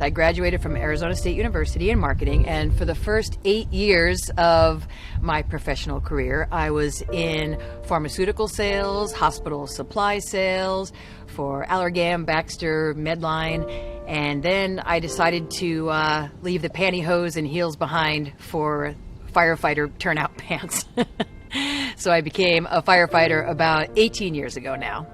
I graduated from Arizona State University in marketing, and for the first 8 years of my professional career, I was in pharmaceutical sales, hospital supply sales for Allergan, Baxter, Medline, and then I decided to leave the pantyhose and heels behind for firefighter turnout pants. So I became a firefighter about 18 years ago now,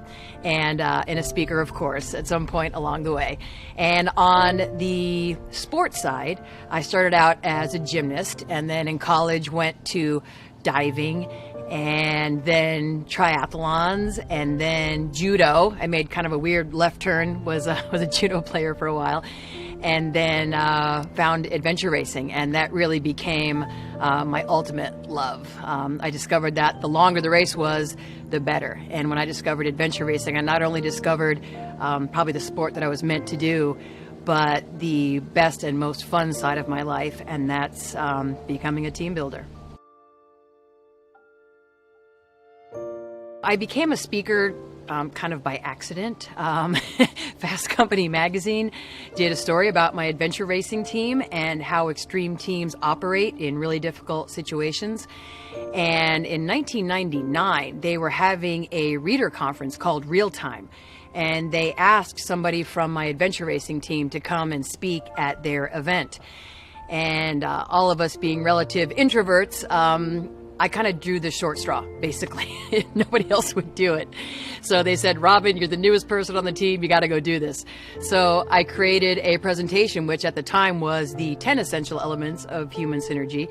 and a speaker, of course, at some point along the way. And on the sports side, I started out as a gymnast, and then in college went to diving, and then triathlons, and then judo. I made kind of a weird left turn, was a judo player for a while, and then found adventure racing, and that really became my ultimate love. I discovered that the longer the race was, the better. And when I discovered adventure racing, I not only discovered probably the sport that I was meant to do, but the best and most fun side of my life, and that's becoming a team builder. I became a speaker kind of by accident. Fast Company magazine did a story about my adventure racing team and how extreme teams operate in really difficult situations. And in 1999, they were having a reader conference called Real Time. And they asked somebody from my adventure racing team to come and speak at their event. And all of us being relative introverts, I kind of drew the short straw, basically. Nobody else would do it. So they said, Robyn, you're the newest person on the team. You got to go do this. So I created a presentation, which at the time was the 10 essential elements of human synergy.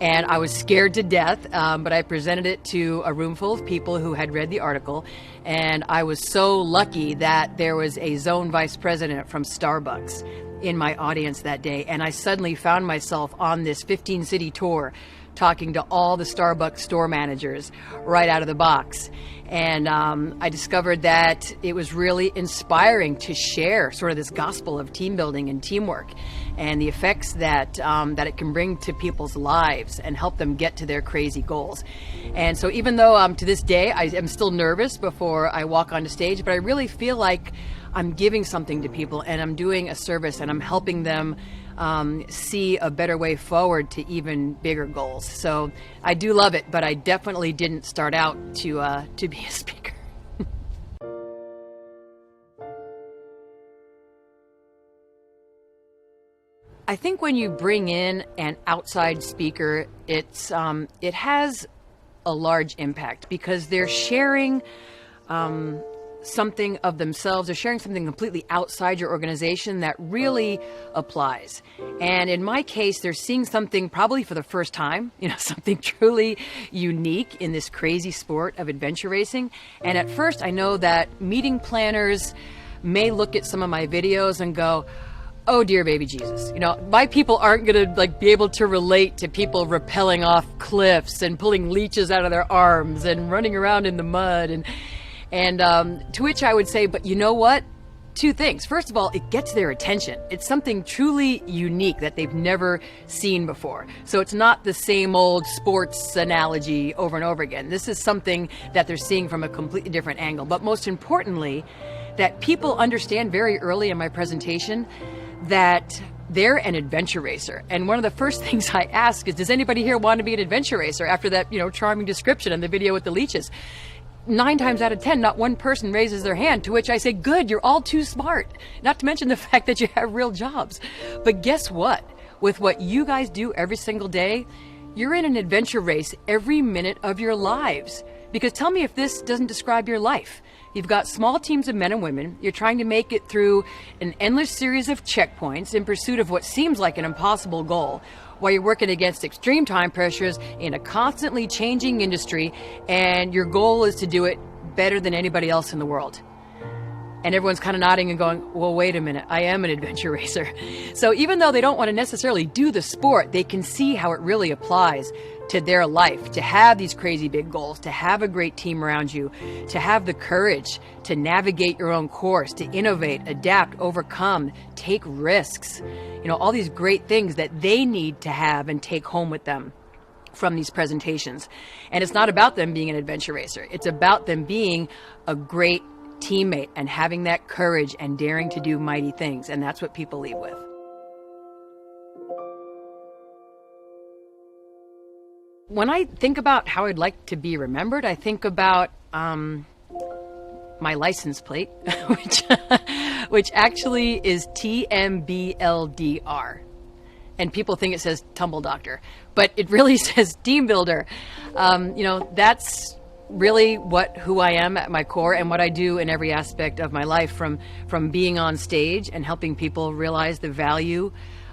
And I was scared to death, but I presented it to a room full of people who had read the article. And I was so lucky that there was a zone vice president from Starbucks in my audience that day. And I suddenly found myself on this 15-city tour talking to all the Starbucks store managers right out of the box. And I discovered that it was really inspiring to share sort of this gospel of team building and teamwork and the effects that it can bring to people's lives and help them get to their crazy goals. And so even though to this day I am still nervous before I walk onto stage, but I really feel like I'm giving something to people and I'm doing a service and I'm helping them see a better way forward to even bigger goals. So I do love it, but I definitely didn't start out to be a speaker. I think when you bring in an outside speaker, it has a large impact because they're sharing something of themselves. They're sharing something completely outside your organization that really applies. And in my case, they're seeing something probably for the first time, something truly unique in this crazy sport of adventure racing. And at first, I know that meeting planners may look at some of my videos and go, oh dear baby Jesus, my people aren't going to be able to relate to people rappelling off cliffs and pulling leeches out of their arms and running around in the mud. And to which I would say, but you know what? Two things. First of all, it gets their attention. It's something truly unique that they've never seen before. So it's not the same old sports analogy over and over again. This is something that they're seeing from a completely different angle. But most importantly, that people understand very early in my presentation that they're an adventure racer. And one of the first things I ask is, does anybody here want to be an adventure racer after that, charming description in the video with the leeches? 9 times out of 10, not one person raises their hand, to which I say, good, you're all too smart. Not to mention the fact that you have real jobs. But guess what? With what you guys do every single day, you're in an adventure race every minute of your lives. Because tell me if this doesn't describe your life. You've got small teams of men and women. You're trying to make it through an endless series of checkpoints in pursuit of what seems like an impossible goal, while you're working against extreme time pressures in a constantly changing industry, and your goal is to do it better than anybody else in the world. And everyone's kind of nodding and going, well, wait a minute, I am an adventure racer. So even though they don't want to necessarily do the sport, they can see how it really applies to their life, to have these crazy big goals, to have a great team around you, to have the courage to navigate your own course, to innovate, adapt, overcome, take risks. All these great things that they need to have and take home with them from these presentations. And it's not about them being an adventure racer. It's about them being a great teammate and having that courage and daring to do mighty things. And that's what people leave with. When I think about how I'd like to be remembered, I think about my license plate, which actually is TMBLDR. And people think it says tumble doctor, but it really says team builder. That's really who I am at my core, and what I do in every aspect of my life, from being on stage and helping people realize the value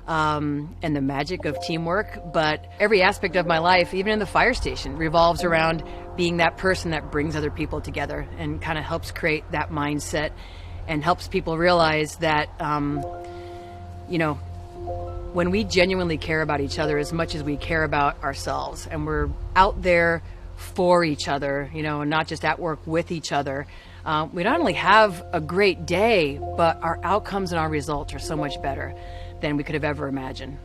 and the magic of teamwork. But every aspect of my life, even in the fire station, revolves around being that person that brings other people together and kind of helps create that mindset and helps people realize that, when we genuinely care about each other as much as we care about ourselves, and we're out there for each other, and not just at work with each other, we not only have a great day, but our outcomes and our results are so much better than we could have ever imagined.